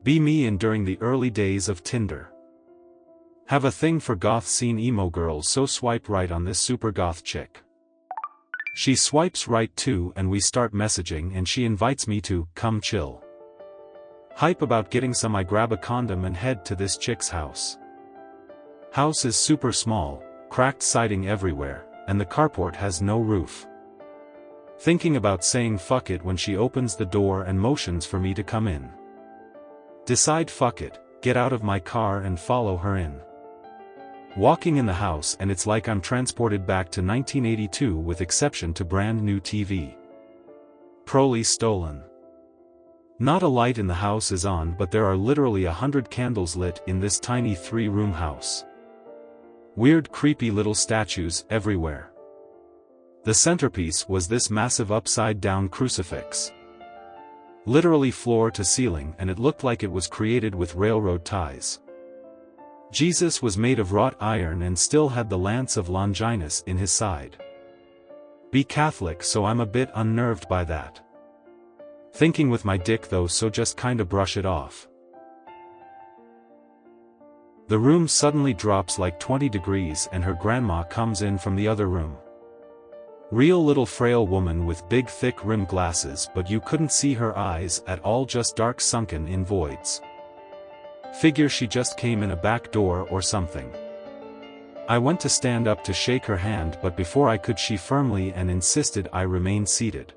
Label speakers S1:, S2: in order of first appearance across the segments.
S1: Be me in during the early days of Tinder. Have a thing for goth scene emo girls, so swipe right on this super goth chick. She swipes right too, and we start messaging, and she invites me to come chill. Hype about getting some. I grab a condom and head to this chick's house. House is super small, cracked siding everywhere, and the carport has no roof. Thinking about saying fuck it when she opens the door and motions for me to come in. Decide fuck it, get out of my car and follow her in. Walking in the house, and it's like I'm transported back to 1982 with exception to brand new TV. Probably stolen. Not a light in the house is on, but there are literally 100 candles lit in this tiny 3-room house. Weird creepy little statues everywhere. The centerpiece was this massive upside-down crucifix. Literally floor to ceiling, and it looked like it was created with railroad ties. Jesus was made of wrought iron and still had the lance of Longinus in his side. Be Catholic, so I'm a bit unnerved by that. Thinking with my dick though, so just kinda brush it off. The room suddenly drops like 20 degrees and her grandma comes in from the other room. Real little frail woman with big thick rimmed glasses, but you couldn't see her eyes at all, just dark sunken in voids. Figure she just came in a back door or something. I went to stand up to shake her hand, but before I could she firmly and insisted I remain seated.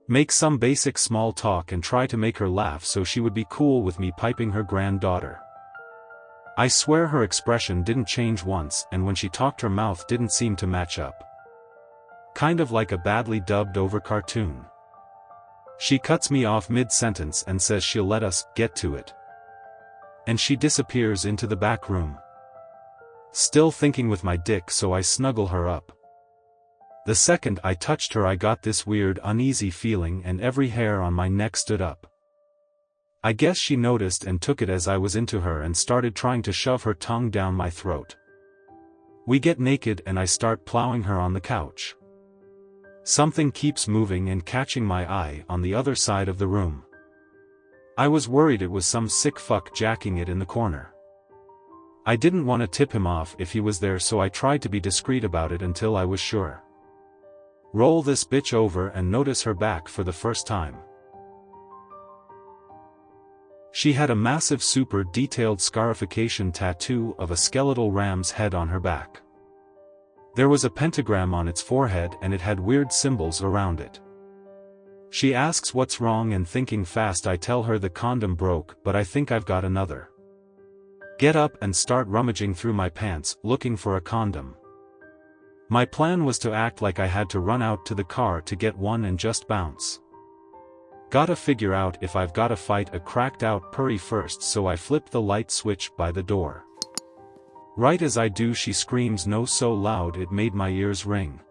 S1: Make some basic small talk and try to make her laugh so she would be cool with me piping her granddaughter. I swear her expression didn't change once, and when she talked her mouth didn't seem to match up. Kind of like a badly dubbed over cartoon. She cuts me off mid-sentence and says she'll let us get to it. And she disappears into the back room. Still thinking with my dick, so I snuggle her up. The second I touched her I got this weird uneasy feeling and every hair on my neck stood up. I guess she noticed and took it as I was into her and started trying to shove her tongue down my throat. We get naked and I start plowing her on the couch. Something keeps moving and catching my eye on the other side of the room. I was worried it was some sick fuck jacking it in the corner. I didn't want to tip him off if he was there, so I tried to be discreet about it until I was sure. Roll this bitch over and notice her back for the first time. She had a massive super detailed scarification tattoo of a skeletal ram's head on her back. There was a pentagram on its forehead and it had weird symbols around it. She asks what's wrong, and thinking fast I tell her the condom broke, but I think I've got another. Get up and start rummaging through my pants looking for a condom. My plan was to act like I had to run out to the car to get one and just bounce. Gotta figure out if I've gotta fight a cracked out purry first, so I flip the light switch by the door. Right as I do she screams no so loud it made my ears ring.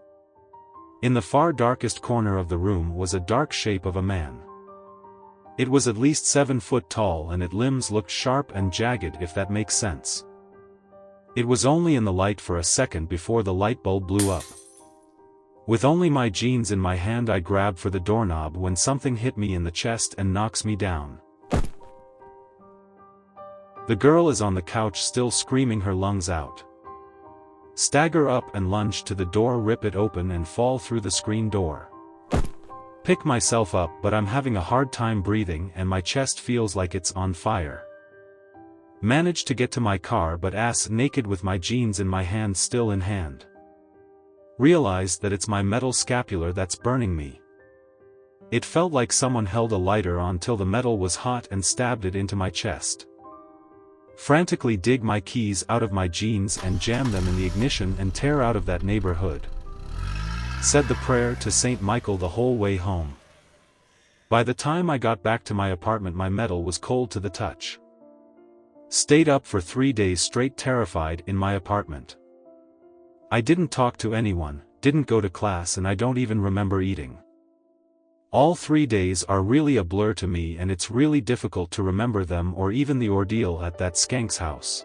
S1: In the far darkest corner of the room was a dark shape of a man. It was at least 7 foot tall and its limbs looked sharp and jagged, if that makes sense. It was only in the light for a second before the light bulb blew up. With only my jeans in my hand I grab for the doorknob when something hit me in the chest and knocks me down. The girl is on the couch still screaming her lungs out. Stagger up and lunge to the door, rip it open and fall through the screen door. Pick myself up, but I'm having a hard time breathing and my chest feels like it's on fire. Manage to get to my car, but ass naked with my jeans in my hand still in hand. Realize that it's my metal scapular that's burning me. It felt like someone held a lighter on till the metal was hot and stabbed it into my chest. Frantically dig my keys out of my jeans and jam them in the ignition and tear out of that neighborhood. Said the prayer to Saint Michael the whole way home. By the time I got back to my apartment my metal was cold to the touch. Stayed up for 3 days straight terrified in my apartment. I didn't talk to anyone, didn't go to class, and I don't even remember eating. All 3 days are really a blur to me, and it's really difficult to remember them or even the ordeal at that skank's house.